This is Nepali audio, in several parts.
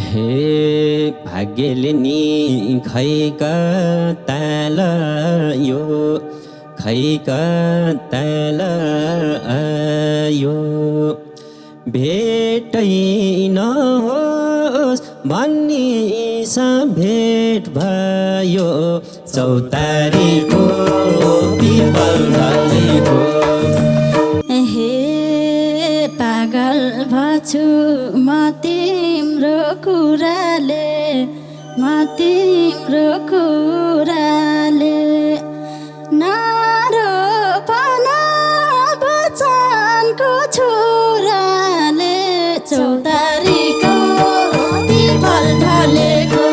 हे भाग्यले नि खै कताल यो खै कताल आयो भेटै नहोस् भन्ने भेट भयो चौतारीको पिपल ढलेको। हे पागल भछु म तिम्रो कुराले नरोपन बचनको छोराले चौतारीको पिपल ढलेको।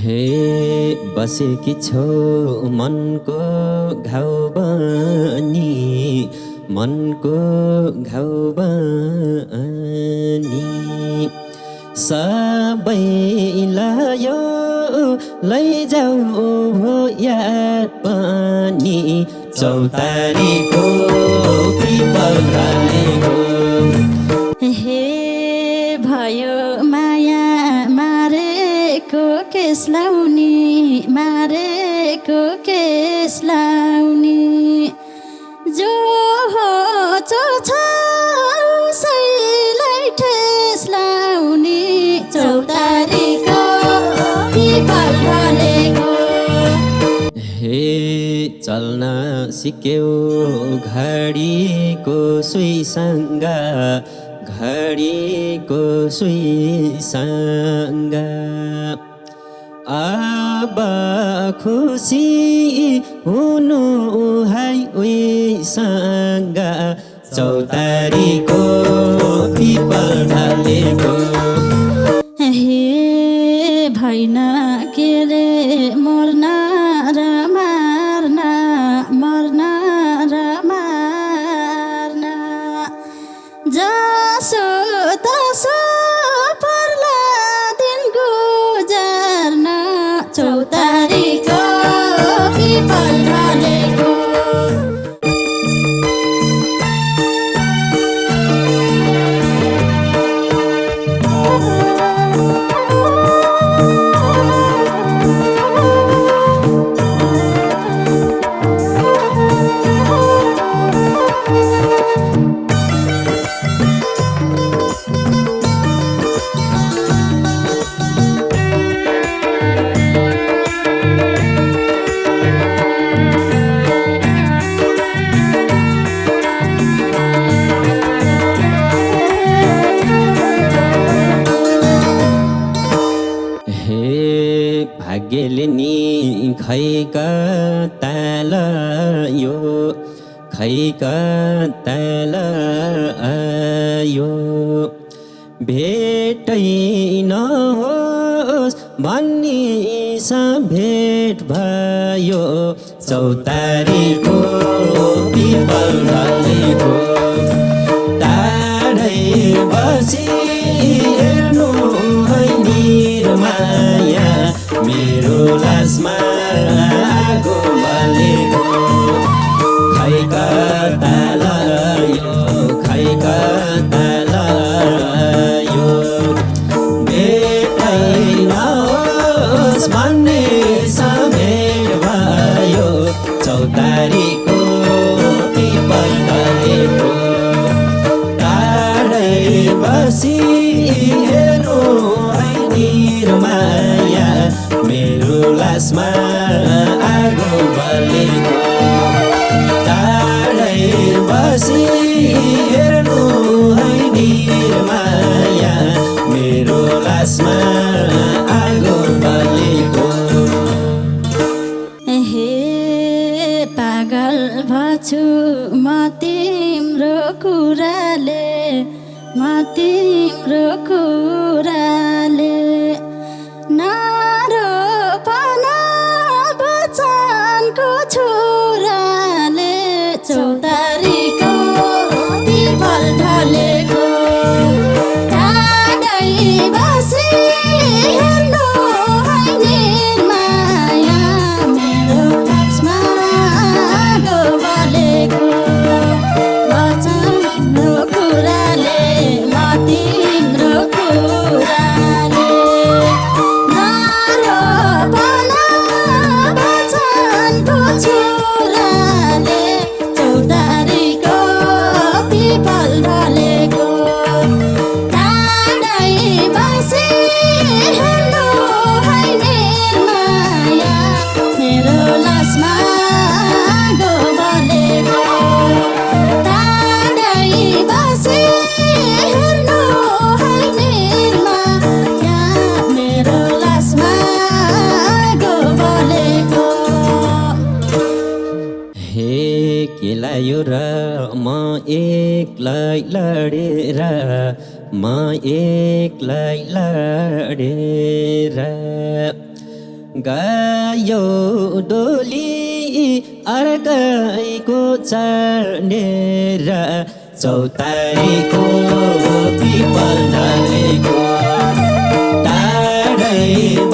हे बसेकी छौ मनको घाउ बनी मनको घाउ बनी सबैलाई यो लैजाऊ हो याद पनि चौतारीको पिपल ढलेको। हे भयो माया मारेको केस लाउने जो हो छ उसैलाई ठेस लाउने चौतारीको पिपल ढलेको। हे चल्न सिक्यौ घडीको सुईसँग अब खुसी हुनु है उसँग चौतारीको पिपल ढलेको। हे भैन के रे मर्न र मार्न जसो तसो पर्ला दिन गुजर्न चौतारीको पिपल ढलेको। भाग्यले नि खै कताल यो खै कताल आयो भेटै नहोस् भन्ने भेट भयो चौतारीको पिपल ढलेको। टाढै बसी हेर्नु है निरमाया मेरो लासमा आगो बलेको। खै कताल यो खै कताल यो भेटै नहोस् भन्ने भेट भयो चौतारीको पिपल ढलेको। टाढै बसी हेर्नु है निरमाया मेरो लासमा आगो बलेको। टाढै बसी हेर्नु है निरमाया मेरो लासमा आगो बलेको। हे पागल भछु म तिम्रो कुराले नरोपन बचनको छोराले चौतारीको पिपल ढलेको। टाढै बसी म एक्लै लडेर गयो डोली अर्कैको चढेर चौतारीको पिपल डालेको टाढै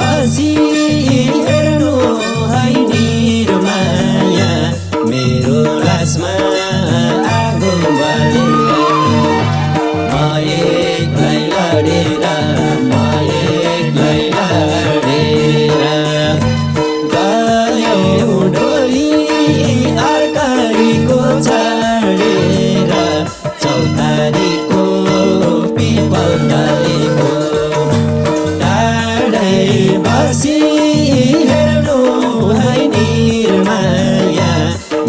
बसी हेर्नु है निर्माया मेरो लासमा आगो बलेको म एक्लै लडेर म एक्लै लडेर गयो डोली अर्कैको चढेर चौतारीको पिपल डालेको टाढै बसी हेर्नु है निर्माया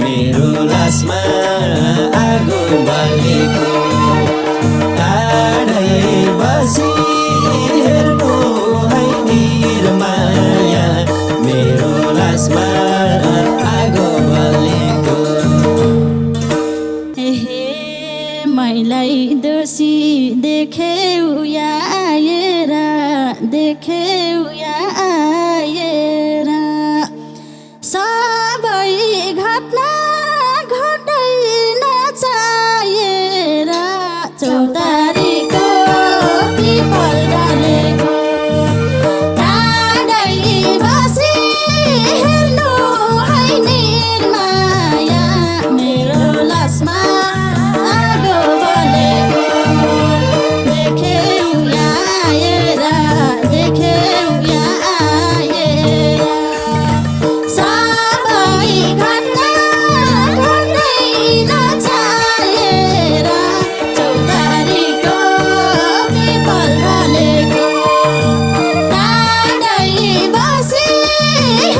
मेरो लासमा आगो बलेको टाढै बसी हेर्नु है निर्माया मेरो लासमा आगो बलेको हे मैलाई दोषी देख्यौ या आएर देख्यौ या आएर सबै घटना घट्दैन चाहेर चौतारीको पिपल डालेको टाढै बसी हेर्नु है निर्माया मेरो लासमा आगो बलेको देख्यौ या आएर देख्यौ या आएर सबै घटना घट्दैन चाहेर चौतारीको पिपल डालेको टाढै बसी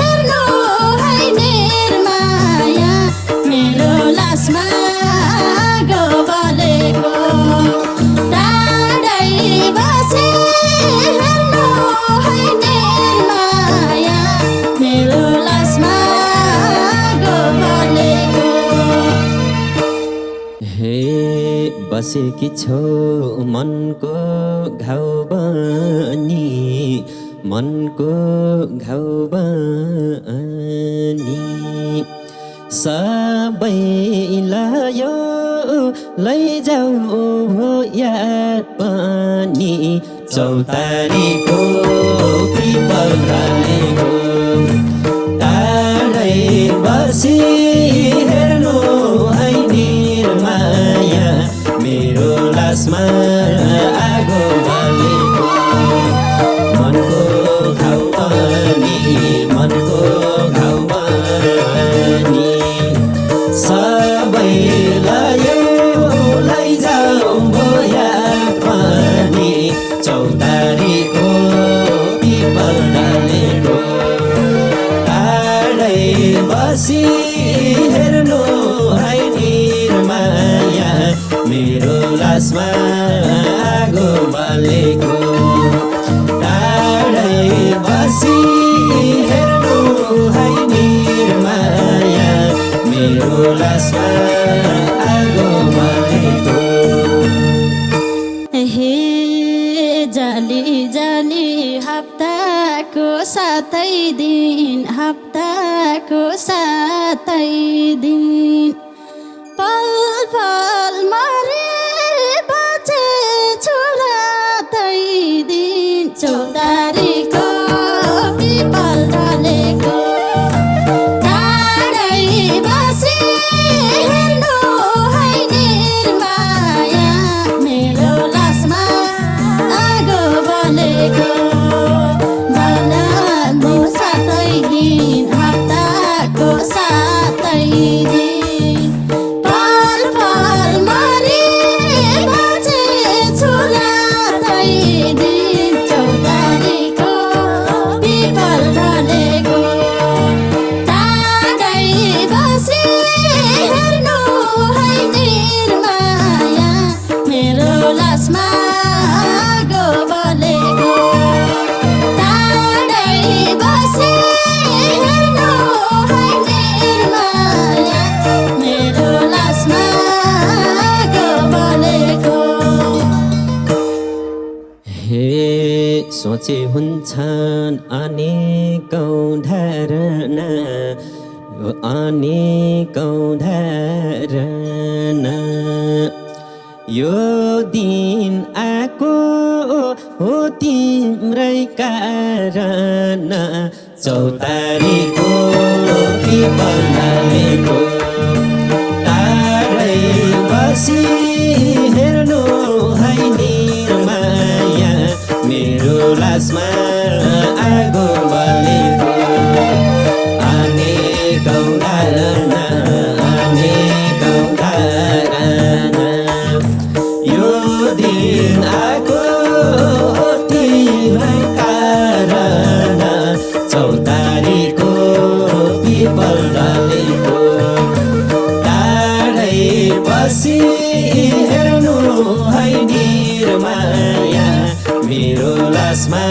हेर्नु है निर्माया मेरो लासमा आगो बलेको टाढै बसी हेर्नु है निर्माया मेरो लासमा आगो बलेको हे बसेकी छौ मनको घाउ बनी मनको घाउ बनी सबैलाई यो लैजाऊ हो याद पनि चौतारीको पिपल डालेको टाढै बसी हेर्नु है निर्माया मेरो लासमा आगो बलेको मनको घाउ पनि मनको घाउ पनि सबैलाई यो लैजाऊ हो याद पनि चौतारीको पिपल डालेको टाढै बसी हेर्नु है निर्माया मेरो लासमा आगो बलेको टाढै बसी हेर्नु है निर्माया मेरो लासमा आगो बलेको हे जाली जाली हप्ताको सातै दिन हप्ताको सातै दिन पल पल मरे बाँचे छोरातै दिन चौतारीको पिपल डालेको टाढै बसी हेर्नु है निर्माया मेरो लासमा आगो बलेको जलाको सातै दिन हप्ताको सातै दिन पल पल मरे सोचे हुन्छन् अनेकौं धारणा यो अनेकौं धारणा यो दिन आएको हो तिम्रै कारण चौतारीको पिपल डालेको टाढै बसी हेर्नु है निर्माया मेरो लासमा आगो बलेको अनेकौं धारणा अनेकौं धारणा यो दिन आएको तिम्रै कारण चौतारीको पिपल डालेको टाढै बसी हेर्नु है निर्माया मेरो लासमा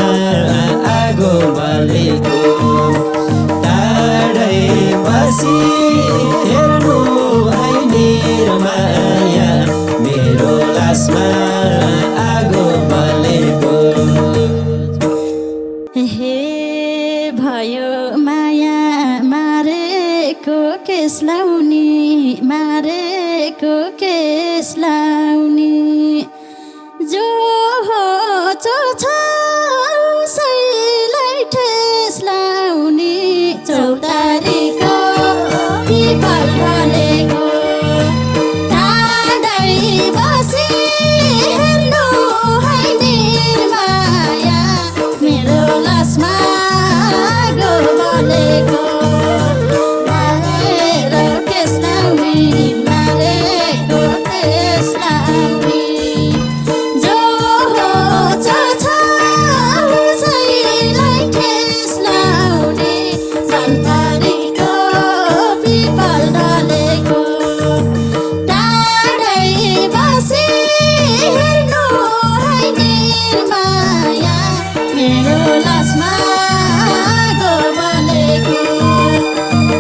आगो बलेको टाढै बसी हेर्नु है निर्माया मेरो लासमा आगो बलेको हे भयो माया मारेको केस लाउने मारेको केस लाउने जो हो जो छ उसैलाई ठेस लाउने चौतारीको पिपल ढलेको टाढै बसी हेर्नु है निर्माया मेरो लासमा आगो बलेको मारेर केस लाउने मारेको केस लाउने जो हो जो छ उसैलाई ठेस लाउने चौतारीको पिपल ढलेको टाढै बसी हेर्नु है निर्माया मेरो लासमा आगो बलेको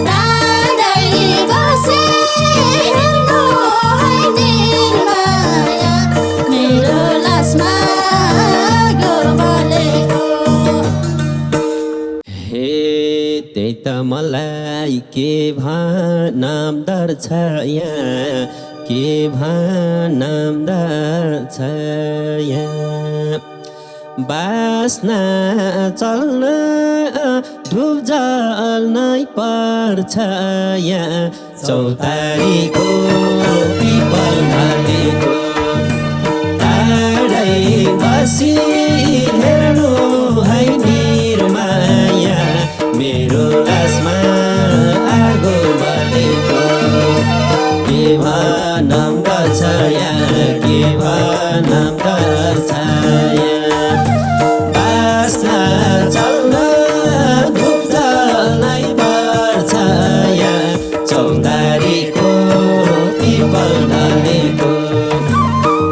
टाढै बसी हेर्नु है निर्माया मेरो लासमा आगो बलेको हे त्यही त मलाई के भनामदार छ यहाँ के भनामदार छ यहाँ बास्ना चल्न धुप जल्नै पर्छ यहाँ चौतारीको पिपल ढलेको टाढै बसी हेर्नु है निर्माया मेरो लासमा आगो बलेको के भनामदार छ यहाँ के भनामदार छ यहाँ बास्ना चल्न धुप जल्नै पर्छ यहाँ चौतारीको पिपल ढलेको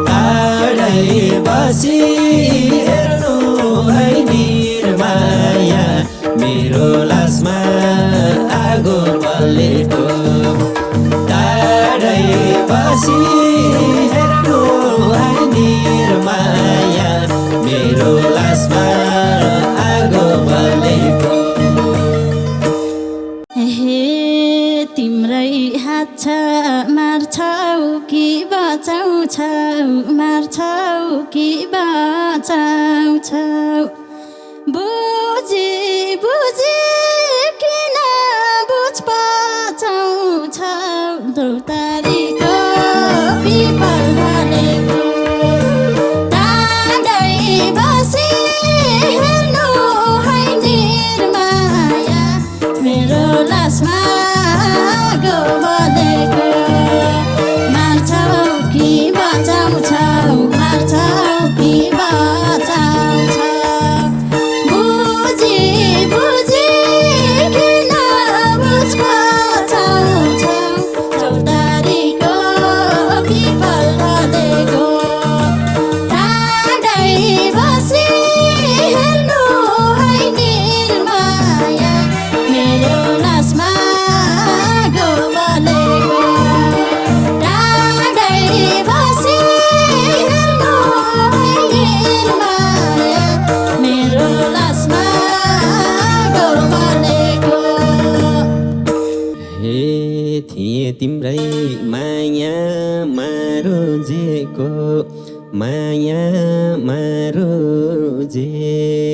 टाढै बसी हेर्नु है निर्माया मेरो लासमा आगो बलेको टाढै बसी हेर्नु है निर्माया मेरो लासमा आगो बलेको हे तिम्रै हात छ मार्छौ कि बचाउँछौ मार्छौ कि बचाउँछौ बुझी बुझी किन बुझ बचाउँछौ चौतारीको पिपल ढलेको टाढै बसी हेर्नु है निर्माया मेरो लासमा आगो बलेको मार्छौ कि बचाउँछौ मार्छौ कि बचाउँछौ बुझी बुझी किन बुझ बचाउँछौ चौतारीको पिपल ढलेको टाढै बसी हेर्नु है निर्माया मेरो लासमा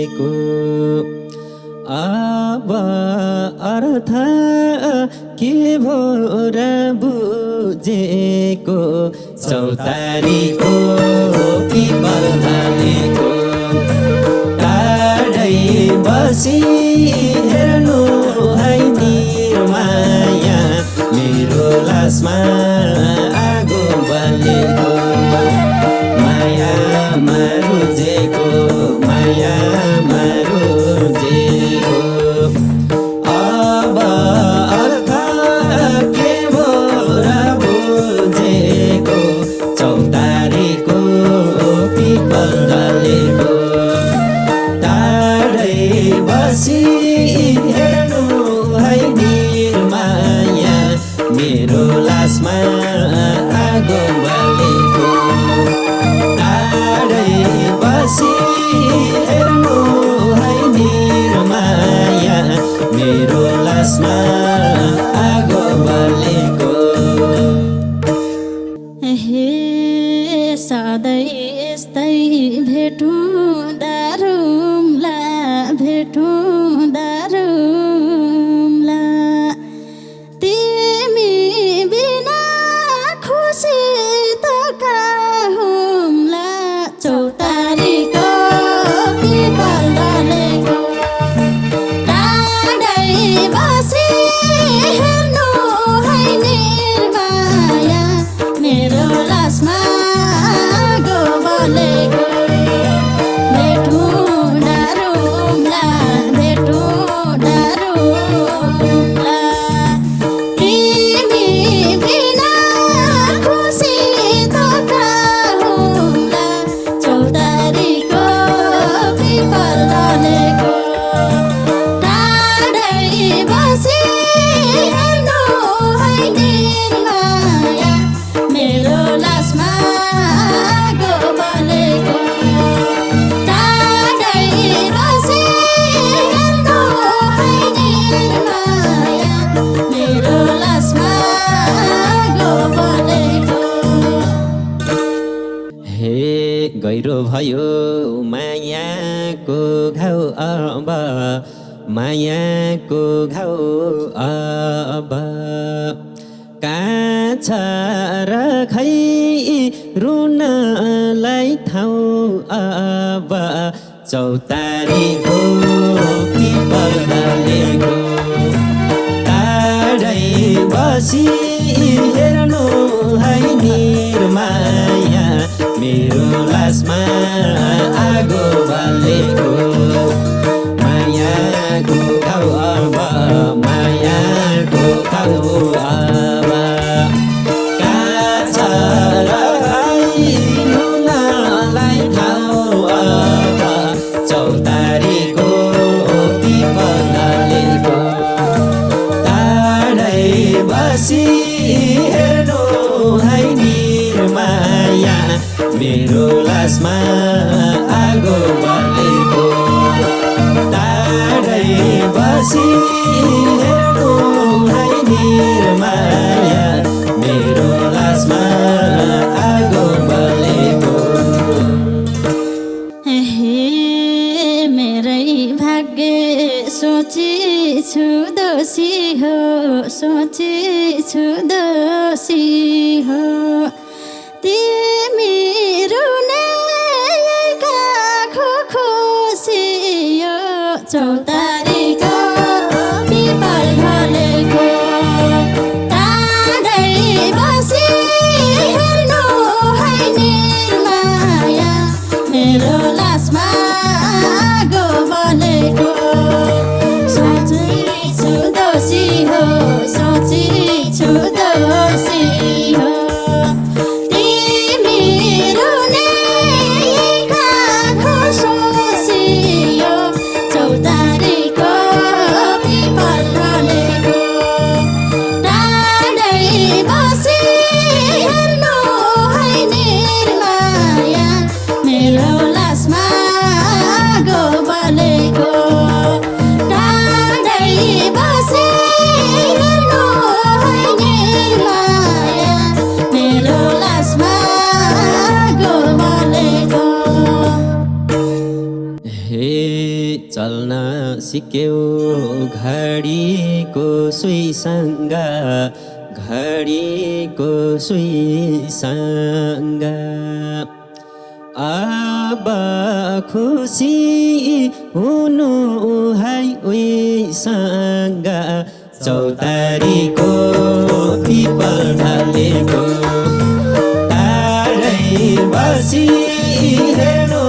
बलेको अब अर्थ के भो र बुझेको चौतारीको पिपल बलेको टाढै बसी हेर्नु है निर्माया मेरो लासमा आगो बलेको माया मारुजेको माया मारुजेको अब अर्थ के भो र बुझेको चौतारीको पिपल डलेको टाढै बसी हेर्नु है निर्माया मेरो लासमा आगो बलेको टाढै बसी हेर्नु है निर्माया मेरो लासमा आगो बलेको हे सधैँ यस्तै भेटुँदा रुम्ला भेटुँदा रुम्ला तिमी बिना खुसी त का हुम्ला चौतारीको पिपल डलेको टाढै बसी हेर्नु है निर्माया मेरो लासमा आगो बलेको भेटुँदा रुम्ला भेटुँदा रुम्ला तिमी बिना खुसी त का हुम्ला चौतारीको पिपल डलेको टाढै बसी हेर्नु है निर्माया मेरो लासमा आगो बलेको टाढै बसी हेर्नु है निर्माया मेरो लासमा आगो बलेको हे गहिरो भयो मायाको घाउ अब मायाको घाउ अब कहाँ छ र खै रुनलाई ठाउँ अब चौतारीको पिपल डलेको टाढै बसी हेर्नु है निर्माया मेरो लासमा आगो बलेको मायाको घाउ अब मायाको घाउ अब कहाँ छ र खै रुनलाई ठाउँ अब चौतारीको पिपल डलेको टाढै बसी हेर्नु है निर्माया मेरो लासमा आगो बलेको टाढै बसी हेर्नु है निर्माया मेरो लासमा आगो बलेको हे मेरै भाग्य सोचिछु दोषी हो सोचिछु दोषी हो तिमी रुनेका खुसी यो चौतारीको पिपल ढलेको टाढै बसी हेर्नु है निर्माया मेरो लासमा आगो बलेको सोचिछु दोषी हो सोचिछु दोषी हो तिमी रुनेका खुसी यो चौतारीको चल्न सिक्यौ घडीको सुईसँग घडीको सुईसँग अब खुसी हुनु है उहीसँग चौतारीको पिपल ढलेको टाढै बसी हेर्नु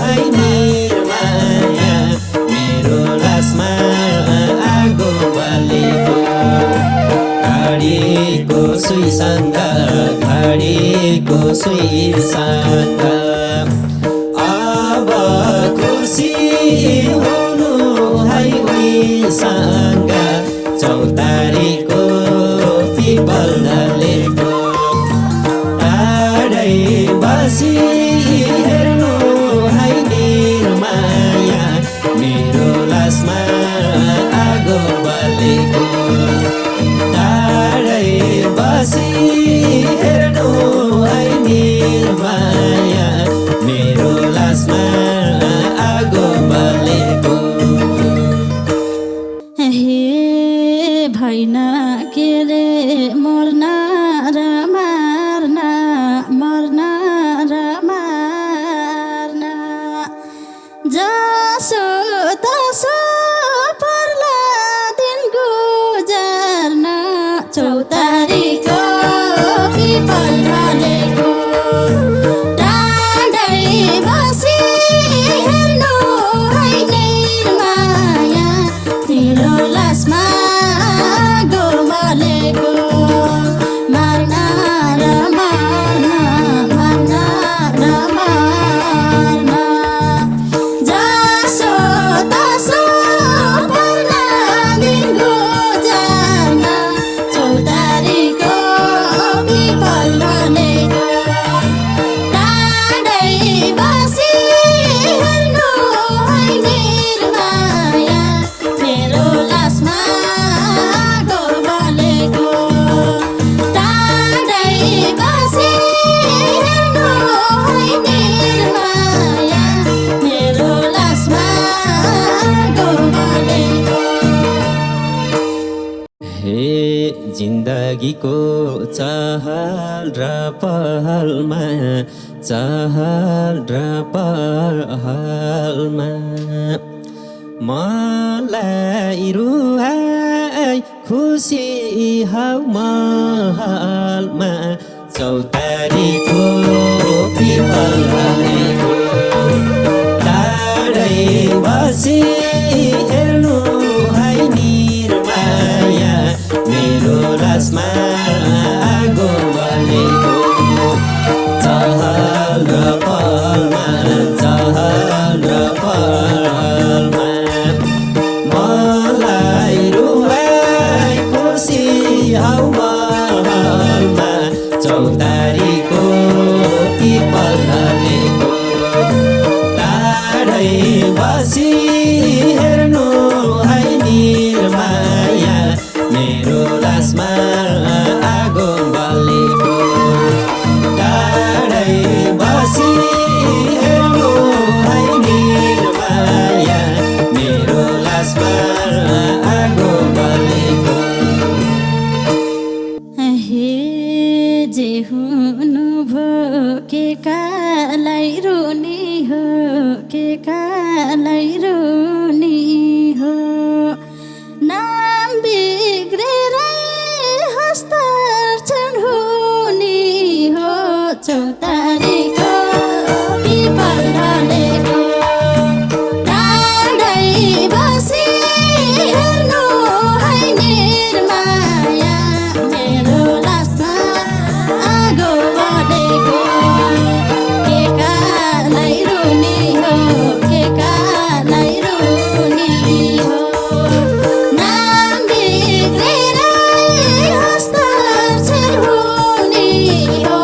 है निर्माया मेरो लासमा आगो बालेको घडीको सुईसँग घडीको सुईसँग अब खुसी हुनु है उहीसँग चौतारीको पिपल ढलेको टाढै बसी हेर्नु है निर्माया मेरो लासमा आगो बालेको टाढै बसी हेर्नु है निर्माया मेरो लासमा आगो बालेको हे भैन के रे मर्न र मार्न मर्न र मार्न जसो तसो पर्ला दिन गुजर्न चौतारीको पिपल ढलेको टाढै बसी हेर्नु है निर्माया तिम्रो लासमा आगो बालेको मार्न र मार्न मार्न र मार्न जसो तसो पर्ला दिन गुजर्न चौतारीको पिपल ढलेको टाढै बसी हेर्नु है निर्माया मेरो लासमा आगो बालेको टाढै बसी हेर्नु है निर्माया मेरो लासमा आगो बालेको हे जिन्दगीको चहल र पहलमा चहल र पहलमा मलाई रुवाई खुसी हौ महलमा चौतारीको पिपल ढलेको टाढै बसी हेर्नु है निर्माया मेरो लासमा आगो बालेको चहल र पहलमा चहल र पहलमा मलाई रुवाई खुसी हौ महलमा चौतारीको पिपल ढलेको टाढै बसी हेर्नु है निर्माया मेरो लासमा आगो बालेको टाढै बसी हेर्नु है निर्माया मेरो लासमा आगो बालेको हे जे हुनु भो के कालाई रुनी हो के कालाई रुनी हो नाम बिग्रेरै हस्ताक्षर हुने हो चौतारीको पिपल ढलेको टाढै बसी हेर्नु है निर्माया मेरो लासमा आगो बालेको के कालाई रुनी हो के कालाई रुनी हो नाम बिग्रेरै हस्ताक्षर हुने हो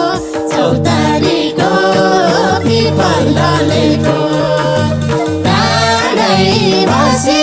चौतारीको पिपल ढलेको टाढै बसी